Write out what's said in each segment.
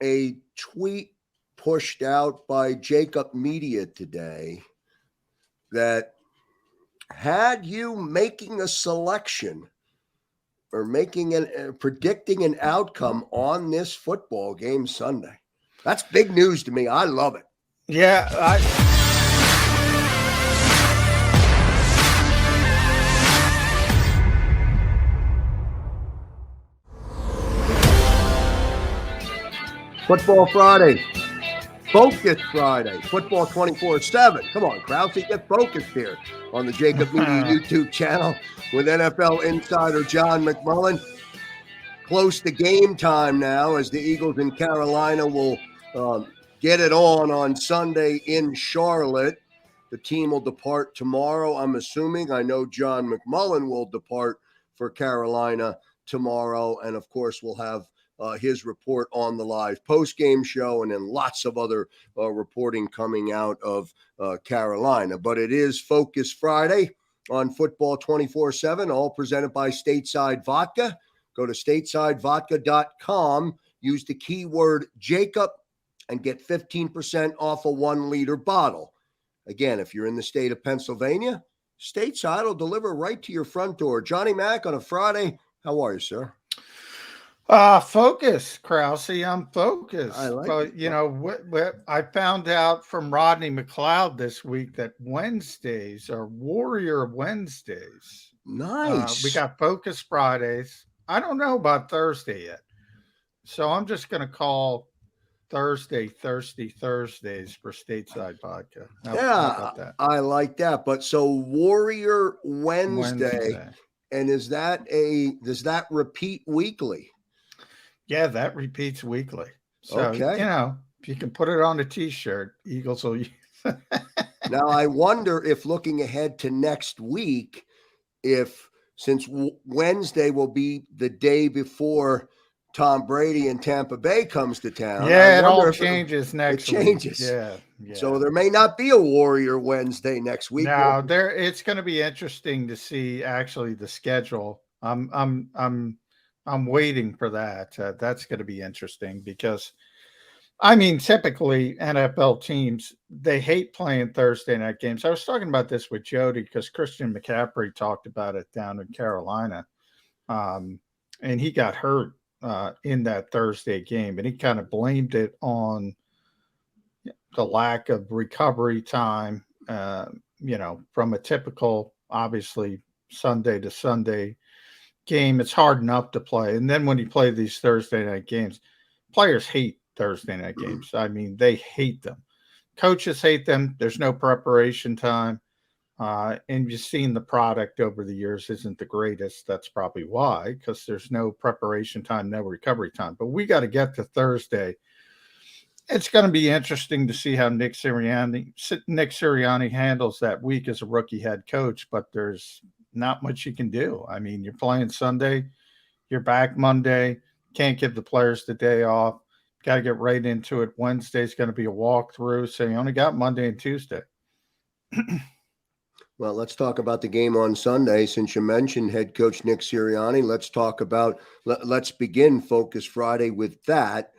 a tweet pushed out by JAKIB Media today that had you making a selection or predicting an outcome on this football game Sunday. That's big news to me. I love it. Yeah, Football Friday. Focus Friday. Football 24/7. Come on, Krausey, get focused here on the JAKIB Media YouTube channel with NFL insider John McMullen. Close to game time now as the Eagles in Carolina will get it on Sunday in Charlotte. The team will depart tomorrow, I'm assuming. I know John McMullen will depart for Carolina tomorrow. And, of course, we'll have his report on the live post-game show and then lots of other reporting coming out of Carolina. But it is Focus Friday on Football 24/7, all presented by Stateside Vodka. Go to statesidevodka.com, use the keyword JAKIB, and get 15% off a 1-liter bottle. Again, if you're in the state of Pennsylvania, Stateside will deliver right to your front door. Johnny Mac on a Friday. How are you, sir? Focus, Krausey. I'm focused. I like but, it. you know, I found out from Rodney McLeod this week that Wednesdays are Warrior Wednesdays. Nice. We got Focus Fridays. I don't know about Thursday yet. So I'm just going to call Thursday Thirsty Thursdays for Stateside Vodka. How about that? I like that. But so Warrior Wednesday. And does that repeat weekly? Yeah, that repeats weekly. So, okay. If you can put it on a T-shirt, Eagles will use it. Now, I wonder if looking ahead to next week, since Wednesday will be the day before Tom Brady and Tampa Bay comes to town. Yeah, it all changes next week. It changes. Yeah. So there may not be a Warrior Wednesday next week. No, it's going to be interesting to see actually the schedule. I'm waiting for that. That's going to be interesting because, I mean, typically NFL teams, they hate playing Thursday night games. I was talking about this with Jody because Christian McCaffrey talked about it down in Carolina, and he got hurt in that Thursday game, and he kind of blamed it on the lack of recovery time, from a typical, obviously, Sunday to Sunday game. It's hard enough to play. And then when you play these Thursday night games, players hate Thursday night games. I mean, they hate them. Coaches hate them. There's no preparation time. And you've seen the product over the years isn't the greatest. That's probably why, because there's no preparation time, no recovery time. But we got to get to Thursday. It's going to be interesting to see how Nick Sirianni handles that week as a rookie head coach, but there's not much you can do. I mean, you're playing Sunday, you're back Monday, can't give the players the day off, got to get right into it. Wednesday's going to be a walkthrough, so you only got Monday and Tuesday. Well, let's talk about the game on Sunday. Since you mentioned head coach Nick Sirianni, let's begin Focus Friday with that.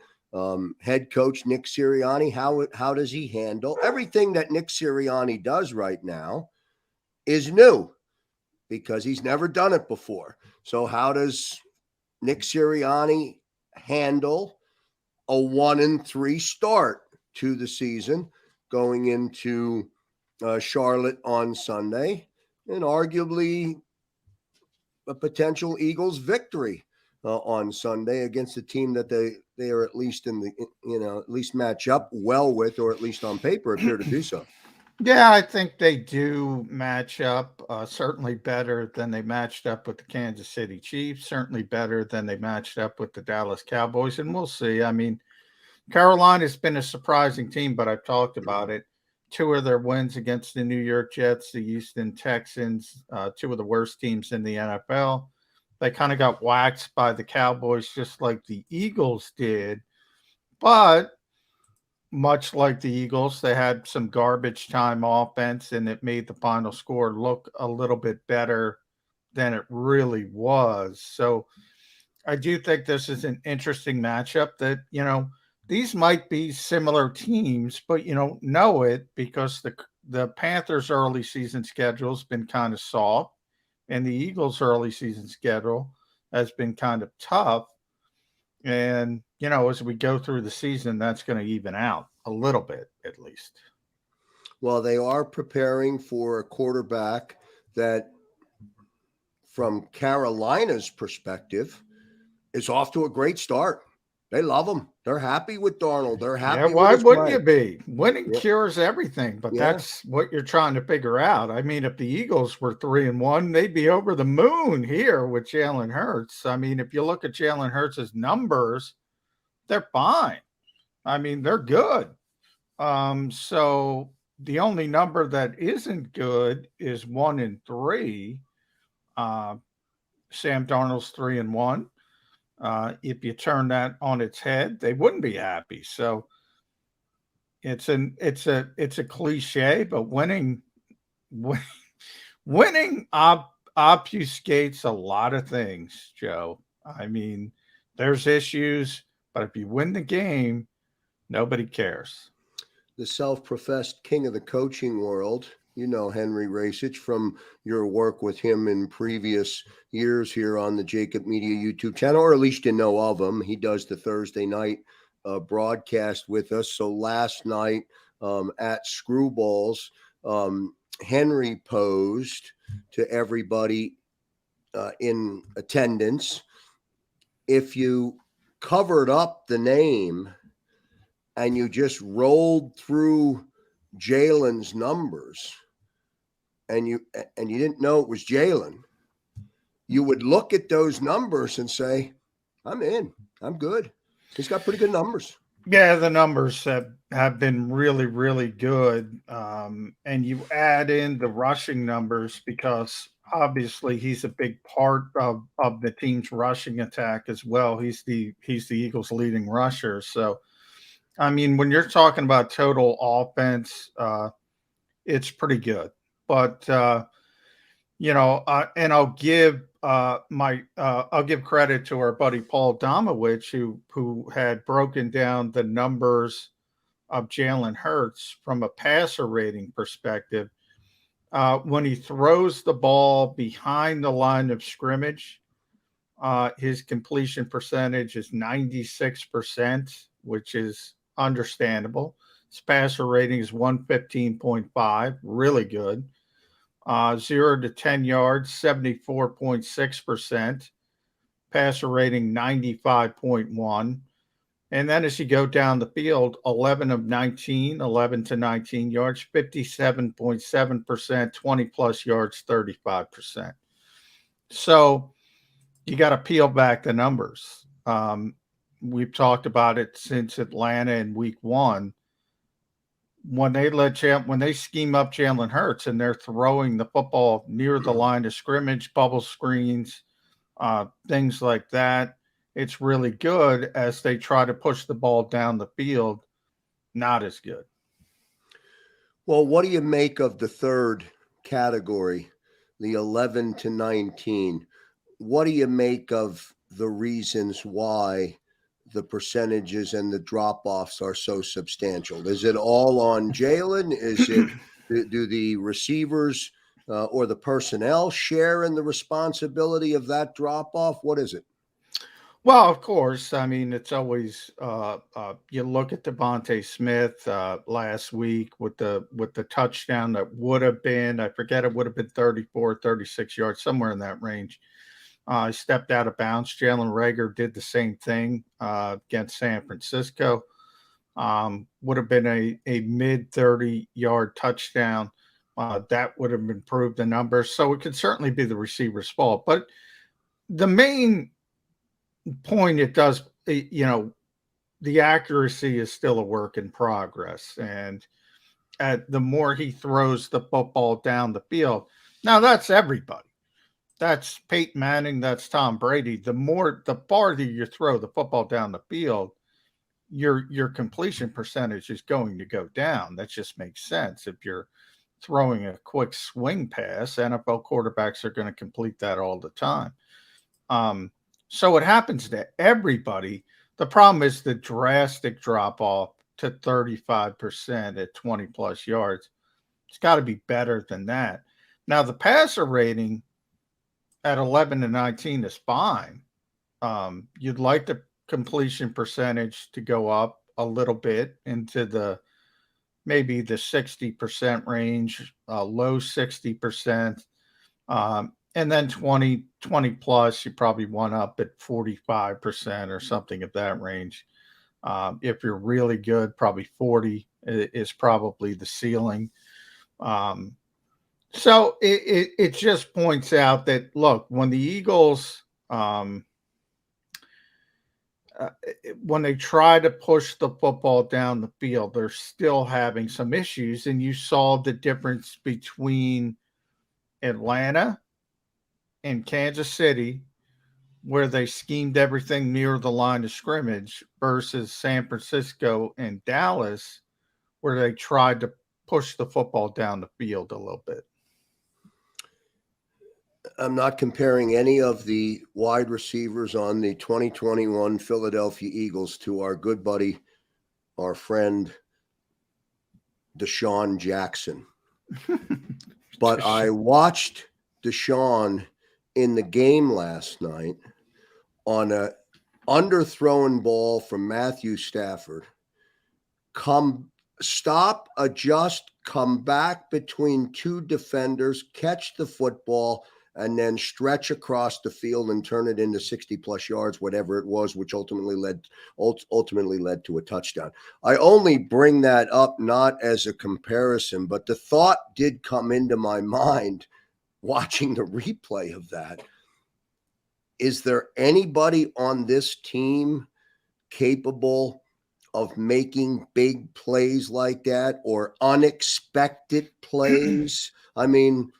Head coach Nick Sirianni, how does he handle everything that Nick Sirianni does right now is new because he's never done it before. So how does Nick Sirianni handle a 1-3 start to the season going into Charlotte on Sunday and arguably a potential Eagles victory on Sunday against a team that they are at least at least match up well with, or at least on paper appear to do so. Yeah, I think they do match up certainly better than they matched up with the Kansas City Chiefs, certainly better than they matched up with the Dallas Cowboys, and we'll see. I mean, Carolina's been a surprising team, but I've talked about it. 2 of their wins against the New York Jets, the Houston Texans, 2 of the worst teams in the NFL. They kind of got waxed by the Cowboys just like the Eagles did. But much like the Eagles, they had some garbage time offense, and it made the final score look a little bit better than it really was. So I do think this is an interesting matchup that, these might be similar teams, but you don't know it because the Panthers' early season schedule has been kind of soft, and the Eagles' early season schedule has been kind of tough. And as we go through the season, that's going to even out a little bit, at least. Well, they are preparing for a quarterback that, from Carolina's perspective, is off to a great start. They love him. They're happy with Darnold. They're happy with Why his wouldn't play. you be? Winning cures everything, but that's what you're trying to figure out. I mean, if the Eagles were 3-1, they'd be over the moon here with Jalen Hurts. I mean, if you look at Jalen Hurts' numbers, they're fine. I mean, they're good. So the only number that isn't good is 1-3. Sam Darnold's 3-1. If you turn that on its head, they wouldn't be happy. So it's a cliche, but winning obfuscates a lot of things, Joe. I mean, there's issues, but if you win the game, nobody cares. The self-professed king of the coaching world, Henry Racich, from your work with him in previous years here on the JAKIB Media YouTube channel, or at least you know of him. He does the Thursday night broadcast with us. So last night at Screwballs, Henry posed to everybody in attendance, if you covered up the name and you just rolled through Jalen's numbers and you didn't know it was Jalen, you would look at those numbers and say, I'm in. I'm good. He's got pretty good numbers. Yeah, the numbers have been really, really good. And you add in the rushing numbers because obviously he's a big part of the team's rushing attack as well. He's the Eagles' leading rusher. So, I mean, when you're talking about total offense, it's pretty good. But and I'll give I'll give credit to our buddy Paul Domowitch, who had broken down the numbers of Jalen Hurts from a passer rating perspective. When he throws the ball behind the line of scrimmage, his completion percentage is 96%, which is understandable. His passer rating is 115.5, really good. 0 to 10 yards, 74.6%. Passer rating, 95.1. And then as you go down the field, 11 to 19 yards, 57.7%, 20 plus yards, 35%. So you got to peel back the numbers. We've talked about it since Atlanta in week 1. When they scheme up Jalen Hurts and they're throwing the football near the line of scrimmage, bubble screens, things like that, it's really good. As they try to push the ball down the field, not as good. Well, what do you make of the third category, the 11 to 19? What do you make of the reasons why the percentages and the drop-offs are so substantial? Is it all on Jalen? Is it do the receivers or the personnel share in the responsibility of that drop-off? What is it? Well, of course. I mean, it's always you look at Devontae Smith last week with the touchdown that would have been, I forget, it would have been 34, 36 yards, somewhere in that range. He stepped out of bounds. Jalen Reagor did the same thing against San Francisco. Would have been a mid 30-yard touchdown. That would have improved the numbers. So it could certainly be the receiver's fault. But the main point, it does, the accuracy is still a work in progress. And the more he throws the football down the field, now that's everybody. That's Peyton Manning, that's Tom Brady. The farther you throw the football down the field, your completion percentage is going to go down. That just makes sense. If you're throwing a quick swing pass, NFL quarterbacks are going to complete that all the time. So it happens to everybody. The problem is the drastic drop off to 35% at 20 plus yards. It's got to be better than that. Now, the passer rating at 11 to 19 is fine. You'd like the completion percentage to go up a little bit into maybe the 60% range, low 60%. And then 20 plus, you probably want up at 45% or something of that range. If you're really good, probably 40 is probably the ceiling. So it just points out that, look, when the Eagles, when they try to push the football down the field, they're still having some issues. And you saw the difference between Atlanta and Kansas City, where they schemed everything near the line of scrimmage, versus San Francisco and Dallas, where they tried to push the football down the field a little bit. I'm not comparing any of the wide receivers on the 2021 Philadelphia Eagles to our good buddy, our friend, Deshaun Jackson. But I watched Deshaun in the game last night on a underthrown ball from Matthew Stafford. Stop, adjust, come back between two defenders, catch the football, and then stretch across the field and turn it into 60 plus yards, whatever it was, which ultimately led to a touchdown. I only bring that up not as a comparison, but the thought did come into my mind watching the replay of that. Is there anybody on this team capable of making big plays like that, or unexpected plays? I mean,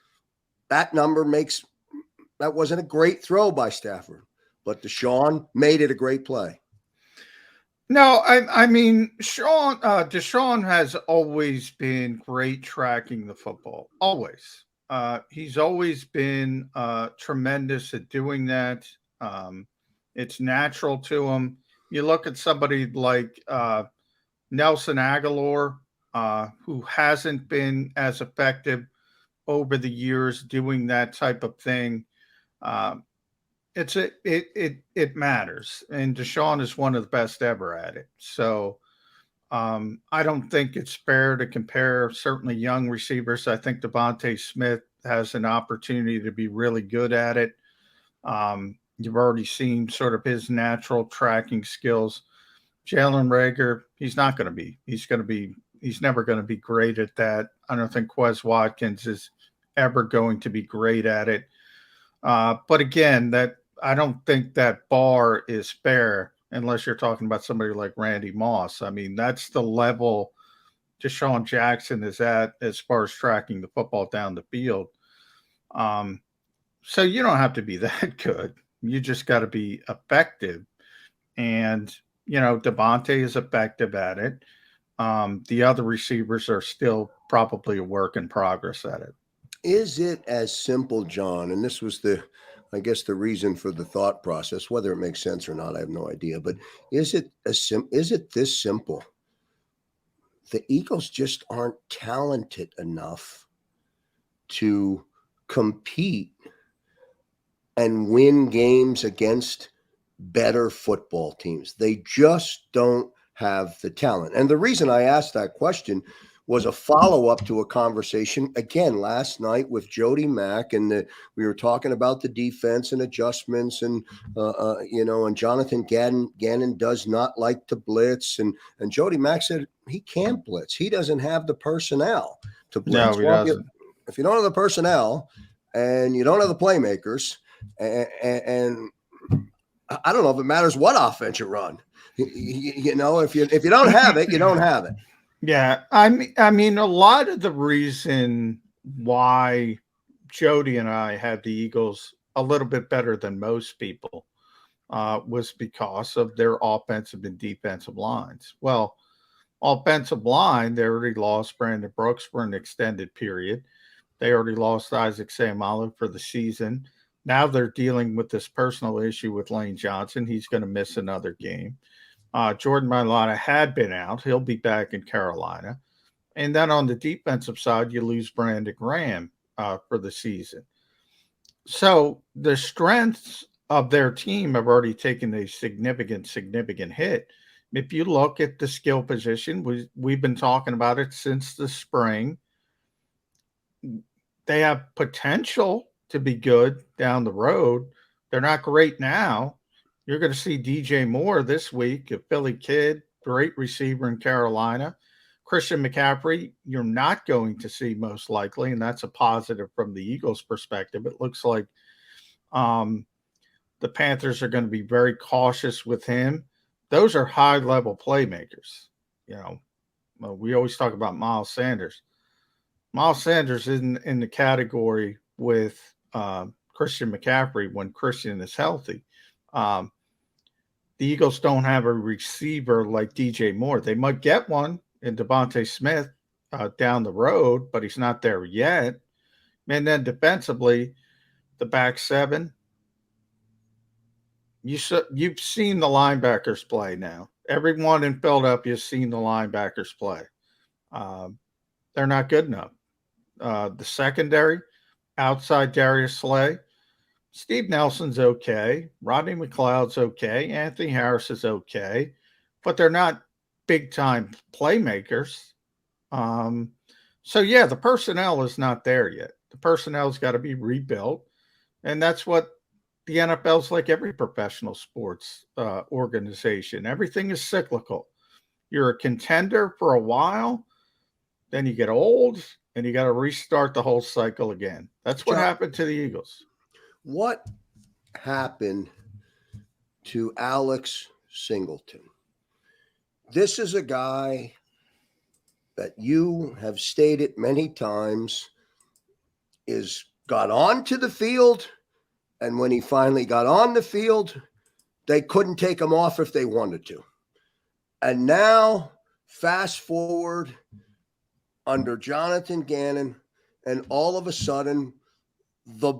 that wasn't a great throw by Stafford, but Deshaun made it a great play. No, I mean, Deshaun has always been great tracking the football. Always. He's always been tremendous at doing that. It's natural to him. You look at somebody like Nelson Aguilar, who hasn't been as effective over the years doing that type of thing. It matters, and Deshaun is one of the best ever at it. So I don't think it's fair to compare certainly young receivers. I think Devontae Smith has an opportunity to be really good at it. You've already seen sort of his natural tracking skills. Jalen Reagor, he's never going to be great at that. I don't think Quez Watkins is ever going to be great at it. But again, I don't think that bar is fair unless you're talking about somebody like Randy Moss. I mean, that's the level Deshaun Jackson is at as far as tracking the football down the field. So you don't have to be that good. You just got to be effective. And, Devontae is effective at it. The other receivers are still probably a work in progress at it. Is it as simple, John? And this was the reason for the thought process. Whether it makes sense or not, I have no idea. But is it this simple? The Eagles just aren't talented enough to compete and win games against better football teams. They just don't have the talent. And the reason I asked that question was a follow-up to a conversation, again, last night with Jody Mack, and we were talking about the defense and adjustments, and and Jonathan Gannon does not like to blitz, and Jody Mack said he can't blitz. He doesn't have the personnel to blitz. No, he doesn't. If you don't have the personnel and you don't have the playmakers, and I don't know if it matters what offense you run. If you don't have it, you don't have it. Yeah, I mean, a lot of the reason why Jody and I had the Eagles a little bit better than most people was because of their offensive and defensive lines. Well, offensive line, they already lost Brandon Brooks for an extended period. They already lost Isaac Seumalo for the season. Now they're dealing with this personal issue with Lane Johnson. He's going to miss another game. Jordan Mailata had been out. He'll be back in Carolina. And then on the defensive side, you lose Brandon Graham for the season. So the strengths of their team have already taken a significant hit. If you look at the skill position, we've been talking about it since the spring. They have potential to be good down the road. They're not great now. You're going to see DJ Moore this week, a Philly kid, great receiver in Carolina. Christian McCaffrey, you're not going to see most likely, and that's a positive from the Eagles' perspective. It looks like the Panthers are going to be very cautious with him. Those are high-level playmakers. We always talk about Miles Sanders. Miles Sanders isn't in the category with Christian McCaffrey when Christian is healthy. The Eagles don't have a receiver like DJ Moore. They might get one in Devontae Smith down the road, but he's not there yet. And then defensively, the back seven, you've seen the linebackers play now. Everyone in Philadelphia has seen the linebackers play. They're not good enough. The secondary, outside Darius Slay, Steve Nelson's okay. Rodney McLeod's okay. Anthony Harris is okay. But they're not big-time playmakers. The personnel is not there yet. The personnel's got to be rebuilt. And that's what the NFL's like every professional sports organization. Everything is cyclical. You're a contender for a while, then you get old, and you got to restart the whole cycle again. That's what happened to the Eagles. What happened to Alex Singleton? This is a guy that you have stated many times got onto the field, and when he finally got on the field, they couldn't take him off if they wanted to. And now, fast forward under Jonathan Gannon, and all of a sudden, the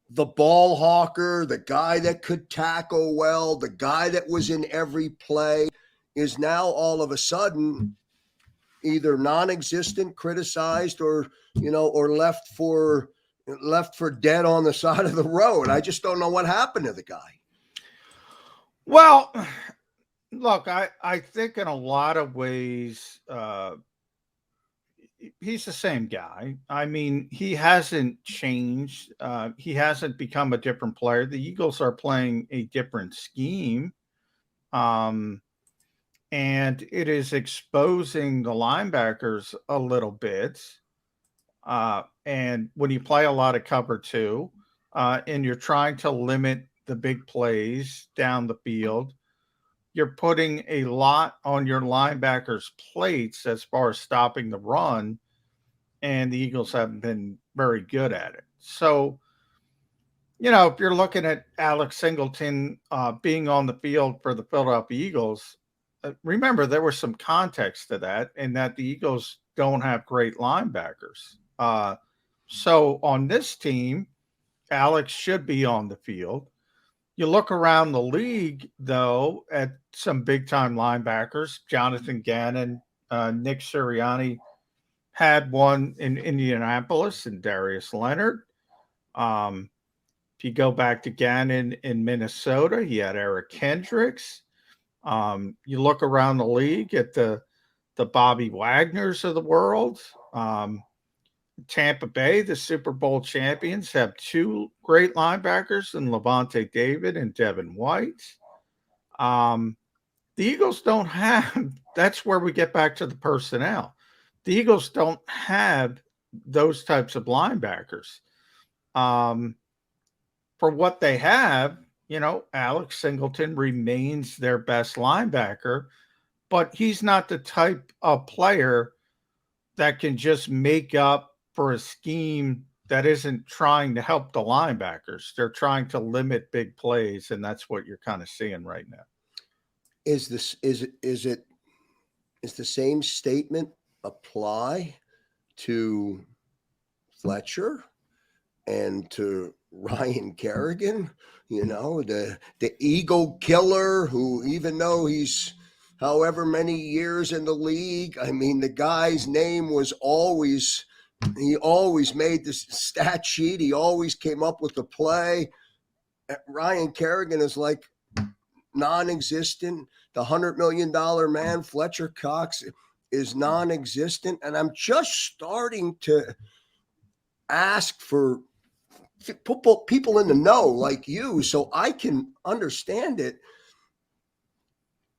ball hawker, the guy that could tackle well, the guy that was in every play is now all of a sudden either non-existent, criticized, or left for dead on the side of the road. I just don't know what happened to the guy. Well, look, I think in a lot of ways, he's the same guy. I mean, he hasn't changed. He hasn't become a different player. The Eagles are playing a different scheme. And it is exposing the linebackers a little bit. And when you play a lot of cover two, and you're trying to limit the big plays down the field, you're putting a lot on your linebackers' plates as far as stopping the run, and the Eagles haven't been very good at it. So, if you're looking at Alex Singleton being on the field for the Philadelphia Eagles, remember there was some context to that, in that the Eagles don't have great linebackers. So on this team, Alex should be on the field. You look around the league, though, at some big-time linebackers. Jonathan Gannon, Nick Sirianni had one in Indianapolis, and Darius Leonard. If you go back to Gannon in Minnesota, he had Eric Kendricks. You look around the league at the Bobby Wagners of the world. Tampa Bay, the Super Bowl champions, have two great linebackers in Levante David and Devin White. The Eagles don't have, that's where we get back to the personnel. The Eagles don't have those types of linebackers. For what they have, Alex Singleton remains their best linebacker, but he's not the type of player that can just make up for a scheme that isn't trying to help the linebackers. They're trying to limit big plays, and that's what you're kind of seeing right now. Is the same statement apply to Fletcher and to Ryan Kerrigan? The ego killer who, even though he's however many years in the league. I mean, the guy's name was always, he always made the stat sheet. He always came up with the play. Ryan Kerrigan is like non-existent. The $100 million man, Fletcher Cox, is non-existent. And I'm just starting to ask for people in the know like you so I can understand it.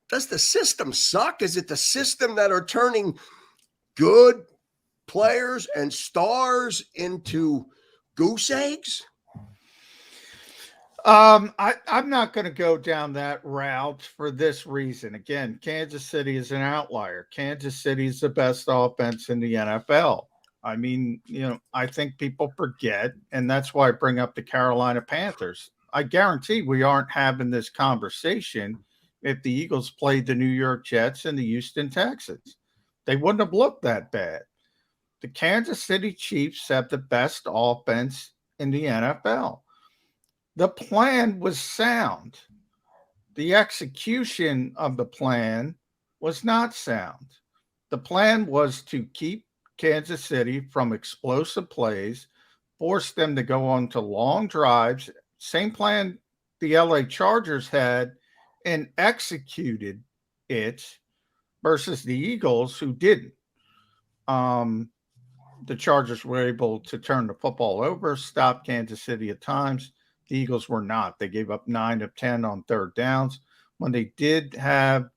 Does the system suck? Is it the system that are turning good players and stars into goose eggs? I'm not going to go down that route for this reason. Again, Kansas City is an outlier. Kansas City is the best offense in the NFL. I mean, I think people forget, and that's why I bring up the Carolina Panthers. I guarantee we aren't having this conversation if the Eagles played the New York Jets and the Houston Texans. They wouldn't have looked that bad. The Kansas City Chiefs have the best offense in the NFL. The plan was sound. The execution of the plan was not sound. The plan was to keep Kansas City from explosive plays, force them to go on to long drives. Same plan the LA Chargers had and executed it versus the Eagles, who didn't. The Chargers were able to turn the football over, stop Kansas City at times. The Eagles were not. They gave up 9 of 10 on third downs. When they did have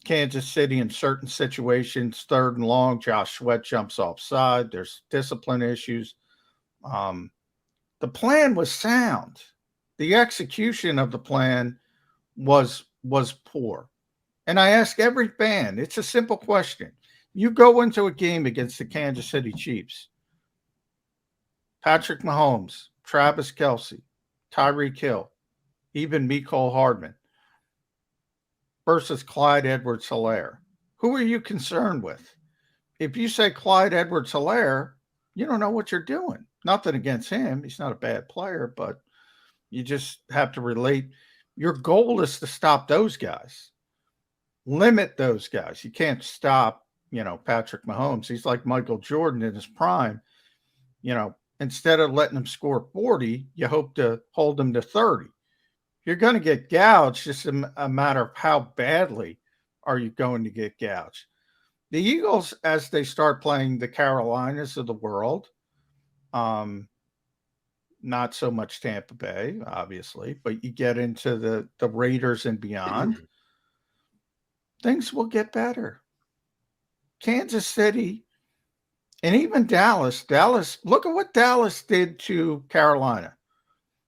Kansas City in certain situations, third and long, Josh Sweat jumps offside. There's discipline issues. The plan was sound. The execution of the plan was poor. And I ask every fan, it's a simple question. You go into a game against the Kansas City Chiefs, Patrick Mahomes, Travis Kelce, Tyreek Hill, even Mecole Hardman versus Clyde Edwards-Helaire. Who are you concerned with? If you say Clyde Edwards-Helaire, you don't know what you're doing. Nothing against him. He's not a bad player, but you just have to relate. Your goal is to stop those guys. Limit those guys. You can't stop, Patrick Mahomes. He's like Michael Jordan in his prime. Instead of letting him score 40, you hope to hold him to 30. You're going to get gouged. Just a matter of how badly are you going to get gouged. The Eagles, as they start playing the Carolinas of the world, not so much Tampa Bay, obviously, but you get into the Raiders and beyond, things will get better. Kansas City and even Dallas, look at what Dallas did to Carolina.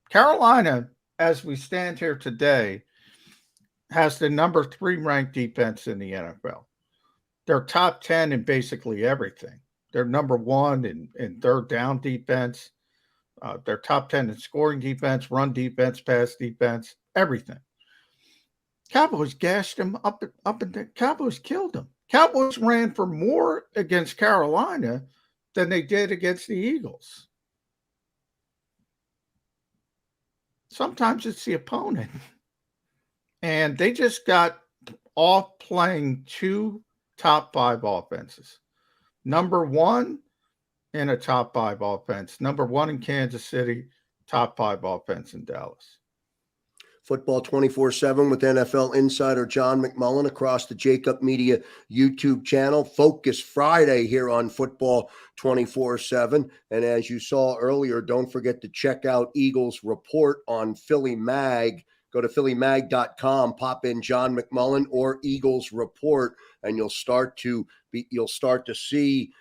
Carolina, as we stand here today, has the number 3 ranked defense in the NFL. They're top 10 in basically everything. They're number 1 in third down defense. They're top 10 in scoring defense, run defense, pass defense, everything. Cowboys gashed them up and down. Cowboys killed them. Cowboys ran for more against Carolina than they did against the Eagles. Sometimes it's the opponent. And they just got off playing 2 top 5 offenses. Number 1 in a top 5 offense. Number 1 in Kansas City, top 5 offense in Dallas. Football 24/7 with NFL insider John McMullen across the JAKIB Media YouTube channel. Focus Friday here on Football 24/7. And as you saw earlier, don't forget to check out Eagles Report on Philly Mag. Go to phillymag.com, pop in John McMullen or Eagles Report, and you'll start to see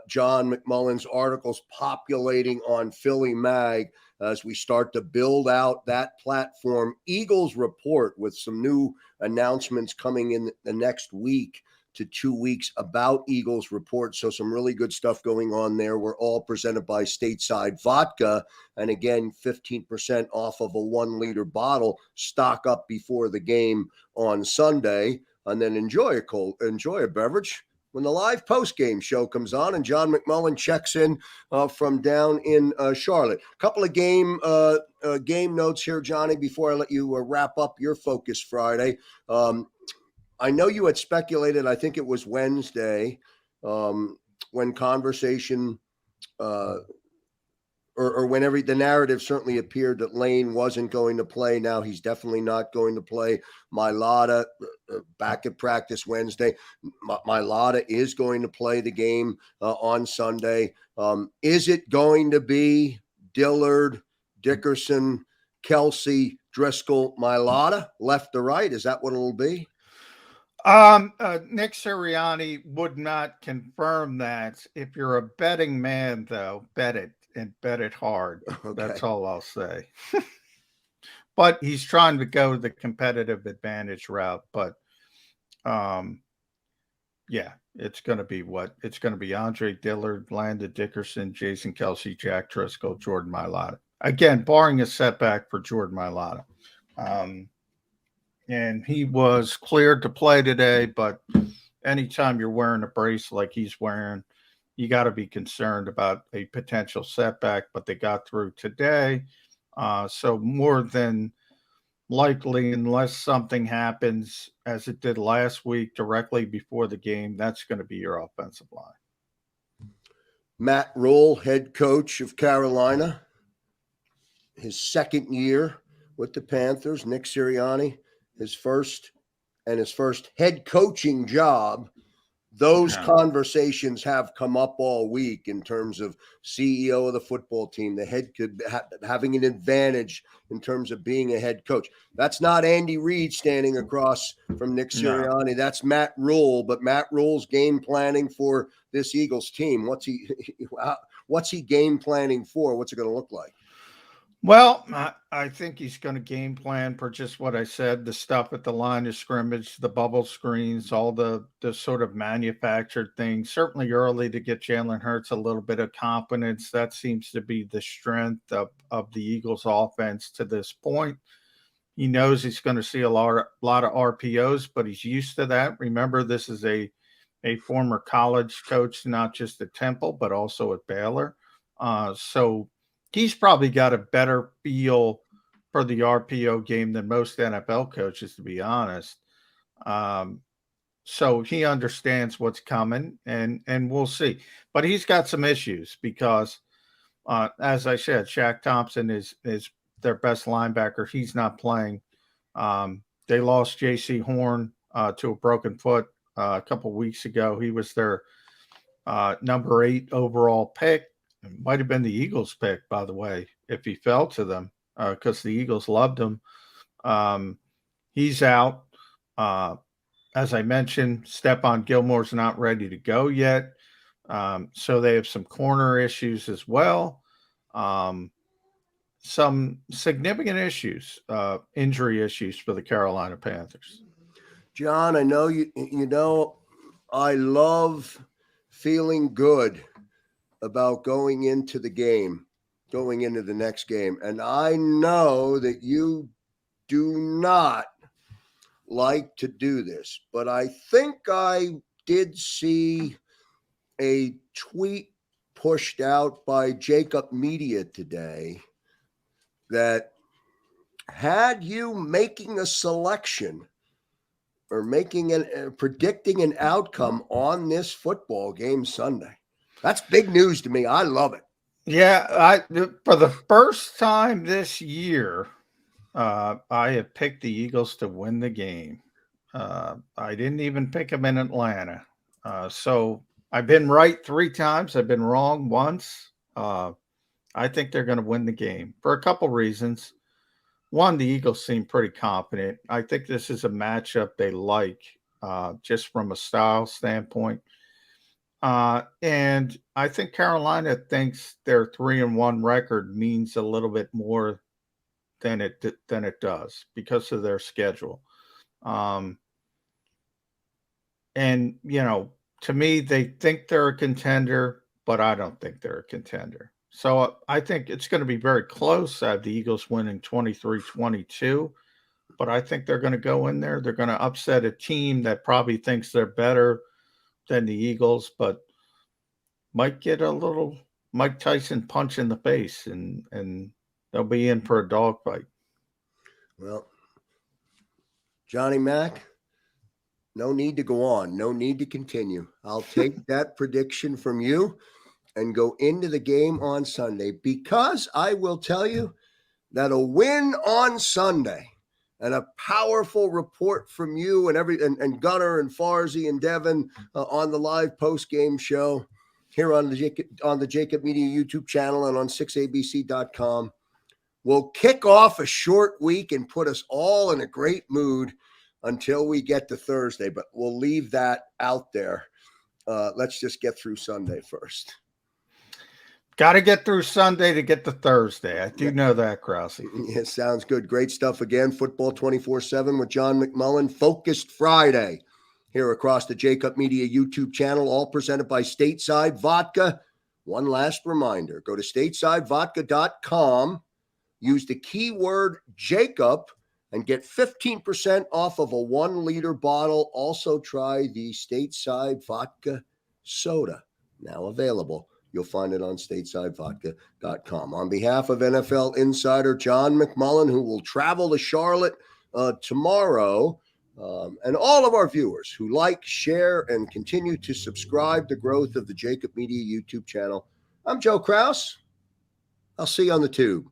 John McMullen's articles populating on Philly Mag as we start to build out that platform. Eagles Report, with some new announcements coming in the next week to 2 weeks about Eagles Report. So some really good stuff going on there. We're all presented by Stateside Vodka. And again, 15% off of a 1-liter bottle. Stock up before the game on Sunday, and then enjoy a beverage when the live post-game show comes on and John McMullen checks in from down in Charlotte. A couple of game notes here, Johnny, before I let you wrap up your Focus Friday. I know you had speculated, I think it was Wednesday, when conversation or whenever the narrative certainly appeared that Lane wasn't going to play. Now he's definitely not going to play. Mailata back at practice Wednesday. Mailata is going to play the game on Sunday. Is it going to be Dillard, Dickerson, Kelsey, Driscoll, Mailata, left to right? Is that what it'll be? Nick Sirianni would not confirm that. If you're a betting man, though, bet it and bet it hard. Okay. That's all I'll say. But he's trying to go the competitive advantage route. But yeah, it's going to be it's going to be Andre Dillard, Landon Dickerson, Jason Kelsey, Jack Driscoll, Jordan Mailata. Again, barring a setback for Jordan Mailata. And he was cleared to play today, but anytime you're wearing a brace like he's wearing, you got to be concerned about a potential setback, but they got through today. So more than likely, unless something happens as it did last week directly before the game, that's going to be your offensive line. Matt Rule, head coach of Carolina, his second year with the Panthers. Nick Sirianni, his first head coaching job. Those conversations have come up all week in terms of CEO of the football team, the head could having an advantage in terms of being a head coach. That's not Andy Reid standing across from Nick Sirianni. No. That's Matt Rule, but Matt Rule's game planning for this Eagles team. What's he game planning for? What's it going to look like? Well, I think he's going to game plan for just what I said, the stuff at the line of scrimmage, the bubble screens, all the sort of manufactured things. Certainly early to get Jalen Hurts a little bit of confidence. That seems to be the strength of the Eagles offense to this point. He knows he's going to see a lot of RPOs, but he's used to that. Remember, this is a former college coach, not just at Temple, but also at Baylor. So he's probably got a better feel for the RPO game than most NFL coaches, to be honest. So he understands what's coming, and we'll see. But he's got some issues because, as I said, Shaq Thompson is their best linebacker. He's not playing. They lost J.C. Horn to a broken foot a couple weeks ago. He was their number 8 overall pick. It might have been the Eagles pick, by the way, if he fell to them, because the Eagles loved him. He's out. As I mentioned, Stephon Gilmore's not ready to go yet. So they have some corner issues as well. Some significant issues, injury issues for the Carolina Panthers. John, I know you know I love feeling good about going into the next game. And I know that you do not like to do this, but I think I did see a tweet pushed out by JAKIB Media today that had you making a selection or predicting an outcome on this football game Sunday. That's big news to me. I love it. Yeah, for the first time this year, I have picked the Eagles to win the game. I didn't even pick them in Atlanta. So I've been right 3 times. I've been wrong once. I think they're going to win the game for a couple reasons. One, the Eagles seem pretty confident. I think this is a matchup they like, just from a style standpoint. And I think Carolina thinks their 3-1 record means a little bit more than it does because of their schedule. And to me, they think they're a contender, but I don't think they're a contender. So I think it's going to be very close. I have the Eagles winning 23-22, but I think they're going to go in there. They're going to upset a team that probably thinks they're better than the Eagles, but might get a little Mike Tyson punch in the face, and they'll be in for a dogfight. Well, Johnny Mac, No need to go on. No need to continue. I'll take that prediction from you and go into the game on Sunday, because I will tell you that a win on Sunday and a powerful report from you and Gunnar and Farzy and Devin on the live post-game show here on the JAKIB Media YouTube channel and on 6abc.com will kick off a short week and put us all in a great mood until we get to Thursday. But we'll leave that out there. Let's just get through Sunday first. Got to get through Sunday to get to Thursday. I do know that, Krausey. Yeah, sounds good. Great stuff again. Football 24/7 with John McMullen. Focused Friday here across the JAKIB Media YouTube channel, all presented by Stateside Vodka. One last reminder, go to statesidevodka.com, use the keyword JAKIB, and get 15% off of a 1-liter bottle. Also try the Stateside Vodka Soda, now available. You'll find it on statesidevodka.com. On behalf of NFL insider John McMullen, who will travel to Charlotte tomorrow, and all of our viewers who like, share, and continue to subscribe to growth of the JAKIB Media YouTube channel, I'm Joe Kraus. I'll see you on the tube.